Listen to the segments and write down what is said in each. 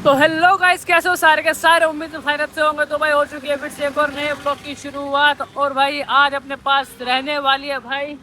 तो hello guys, कैसे हो सारे के सारे। उम्मीद तो खैरियत से होंगे। तो भाई हो चुकी है फिर से एक और नए ब्लॉग की शुरुआत। और भाई आज अपने पास रहने वाली है भाई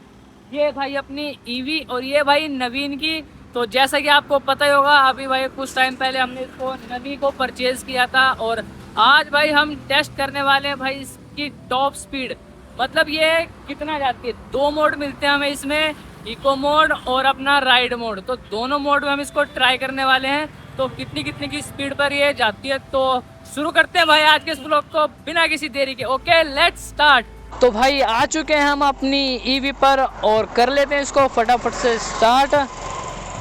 ये भाई अपनी ईवी और ये भाई नवीन की। तो जैसा कि आपको पता ही होगा, अभी भाई कुछ टाइम पहले हमने इसको नवी को परचेज किया था और आज भाई हम टेस्ट करने वाले हैं भाई इसकी टॉप स्पीड। मतलब ये कितना जाती है। दो मोड मिलते हैं हमें इसमें, इको मोड और अपना राइड मोड। तो दोनों मोड में हम इसको ट्राई करने वाले हैं। तो कितनी कितनी की स्पीड पर ये जाती है। तो शुरू करते हैं भाई आज के इस ब्लॉग को बिना किसी देरी के। Okay let's start. तो भाई आ चुके हैं हम अपनी ईवी पर और कर लेते हैं इसको फटाफट से स्टार्ट।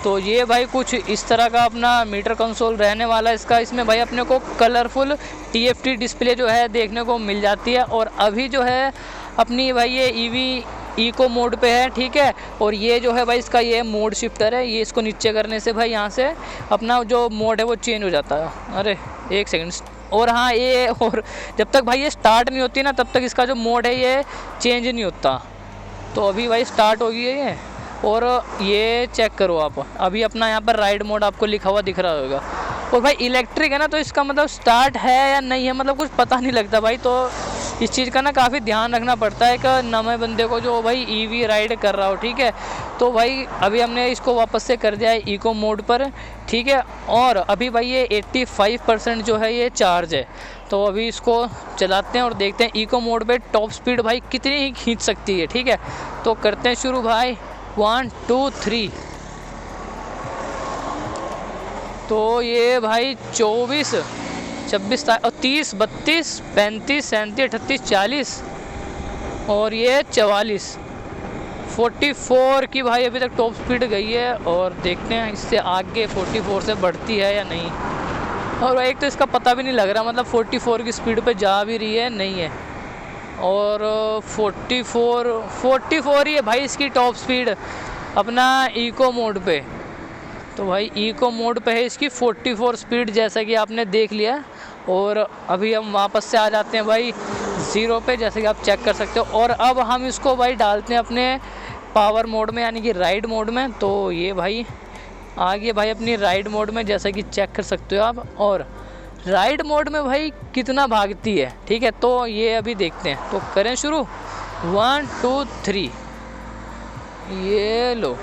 तो ये भाई कुछ इस तरह का अपना मीटर कंसोल रहने वाला है इसका। इसमें भाई अपने को कलरफुल TFT डिस्प्ले जो है देखने को मिल जाती है। और अभी जो है अपनी भाई ये ईवी इको मोड पे है, ठीक है। और ये जो है भाई इसका ये मोड शिफ्टर है। ये इसको नीचे करने से भाई यहाँ से अपना जो मोड है वो चेंज हो जाता है। अरे एक सेकंड। और हाँ ये, और जब तक भाई ये स्टार्ट नहीं होती ना तब तक इसका जो मोड है ये चेंज नहीं होता। तो अभी भाई स्टार्ट हो गई है ये। और ये चेक करो आप, अभी अपना यहाँ पर राइड मोड आपको लिखा हुआ दिख रहा होगा। और भाई इलेक्ट्रिक है ना, तो इसका मतलब स्टार्ट है या नहीं है मतलब कुछ पता नहीं लगता भाई। तो इस चीज़ का ना काफ़ी ध्यान रखना पड़ता है कि नए बंदे को जो भाई ईवी राइड कर रहा हो, ठीक है। तो भाई अभी हमने इसको वापस से कर दिया है इको मोड पर, ठीक है। और अभी भाई ये 85% जो है ये चार्ज है। तो अभी इसको चलाते हैं और देखते हैं इको मोड पे टॉप स्पीड भाई कितनी ही खींच सकती है, ठीक है। तो करते हैं शुरू भाई, 1 2 3। तो ये भाई 24 26 और 30 32 35 37 38 40 और ये 44 44 की भाई अभी तक टॉप स्पीड गई है। और देखते हैं इससे आगे 44 से बढ़ती है या नहीं। और एक तो इसका पता भी नहीं लग रहा मतलब 44 की स्पीड पे जा भी रही है नहीं है। और 44 ही है भाई इसकी टॉप स्पीड अपना इको मोड पे। तो भाई इको मोड पे है इसकी 44 स्पीड, जैसा कि आपने देख लिया। और अभी हम वापस से आ जाते हैं भाई 0 पे, जैसे कि आप चेक कर सकते हो। और अब हम इसको भाई डालते हैं अपने पावर मोड में, यानी कि राइड मोड में। तो ये भाई आ गया भाई अपनी राइड मोड में, जैसा कि चेक कर सकते हो आप। और राइड मोड में भाई कितना भागती है, ठीक है। तो ये अभी देखते हैं। तो करें शुरू, 1 2 3। ये लो,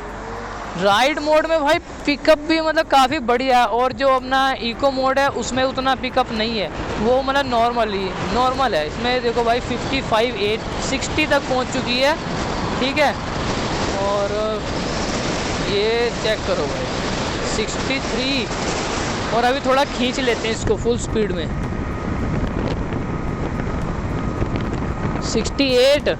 राइड मोड में भाई पिकअप भी मतलब काफ़ी बढ़िया है। और जो अपना इको मोड है उसमें उतना पिकअप नहीं है, वो मतलब नॉर्मल है। इसमें देखो भाई 55 60 तक पहुंच चुकी है, ठीक है। और ये चेक करो भाई 63। और अभी थोड़ा खींच लेते हैं इसको फुल स्पीड में, 68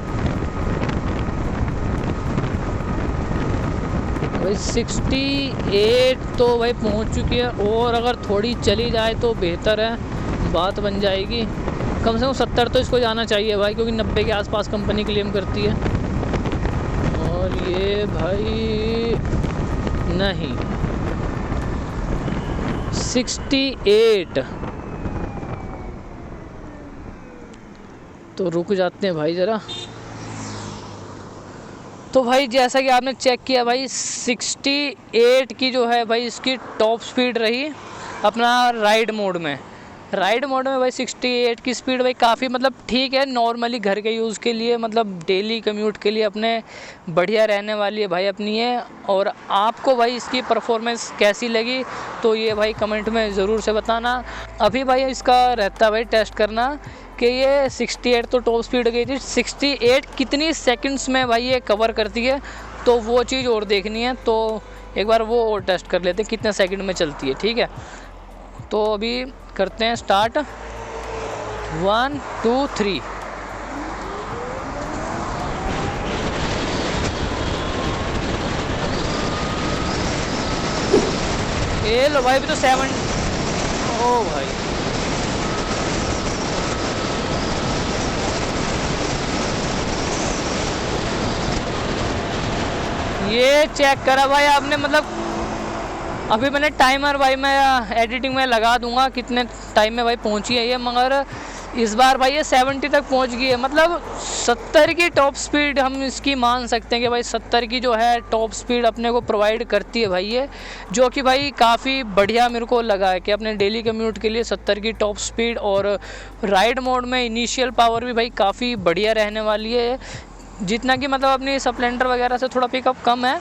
भाई 68 तो भाई पहुंच चुकी है। और अगर थोड़ी चली जाए तो बेहतर है, बात बन जाएगी। कम से कम 70 तो इसको जाना चाहिए भाई, क्योंकि 90 के आसपास कंपनी क्लेम करती है। और ये भाई नहीं, 68। तो रुक जाते हैं भाई ज़रा। तो भाई जैसा कि आपने चेक किया भाई 68 की जो है भाई इसकी टॉप स्पीड रही अपना राइड मोड में। राइड मोड में भाई 68 की स्पीड भाई काफ़ी मतलब ठीक है, नॉर्मली घर के यूज़ के लिए मतलब डेली कम्यूट के लिए अपने बढ़िया रहने वाली है भाई अपनी है। और आपको भाई इसकी परफॉर्मेंस कैसी लगी तो ये भाई कमेंट में ज़रूर से बताना। अभी भाई इसका रहता भाई टेस्ट करना कि ये 68 तो टॉप स्पीड गई थी, 68 कितनी सेकंड्स में भाई ये कवर करती है, तो वो चीज़ और देखनी है। तो एक बार वो और टेस्ट कर लेते हैं कितने सेकंड में चलती है, ठीक है। तो अभी करते हैं स्टार्ट, 1 2 3। ये लो भाई, अभी तो 7। ओ भाई ये चेक करा भाई आपने, मतलब अभी मैंने टाइमर भाई मैं एडिटिंग में लगा दूंगा कितने टाइम में भाई पहुंची है ये, मगर इस बार भाई ये 70 तक पहुंच गई है, मतलब 70 की टॉप स्पीड हम इसकी मान सकते हैं कि भाई 70 की जो है टॉप स्पीड अपने को प्रोवाइड करती है भाई ये, जो कि भाई काफ़ी बढ़िया मेरे को लगा है कि अपने डेली कम्यूट के लिए 70 की टॉप स्पीड। और राइड मोड में इनिशियल पावर भी भाई काफ़ी बढ़िया रहने वाली है, जितना कि मतलब अपनी स्प्लेंडर वगैरह से थोड़ा पिकअप कम है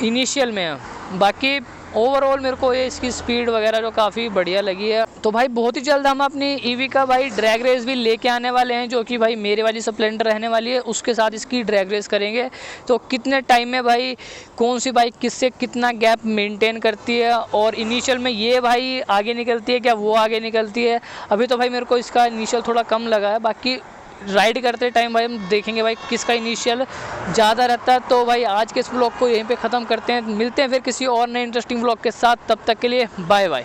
इनिशियल में है। बाकी ओवरऑल मेरे को ये इसकी स्पीड वगैरह जो काफ़ी बढ़िया लगी है। तो भाई बहुत ही जल्द हम अपनी ईवी का भाई ड्रैग रेस भी लेके आने वाले हैं, जो कि भाई मेरे वाली स्प्लेंडर रहने वाली है, उसके साथ इसकी ड्रैग रेस करेंगे। तो कितने टाइम में भाई कौन सी बाइक किससे कितना गैप मेंटेन करती है, और इनिशियल में ये भाई आगे निकलती है क्या वो आगे निकलती है। अभी तो भाई मेरे को इसका इनिशियल थोड़ा कम लगा है, बाकी राइड करते टाइम भाई हम देखेंगे भाई किसका इनिशियल ज़्यादा रहता है। तो भाई आज के इस ब्लॉग को यहीं पे ख़त्म करते हैं, मिलते हैं फिर किसी और नए इंटरेस्टिंग ब्लॉग के साथ, तब तक के लिए बाय बाय।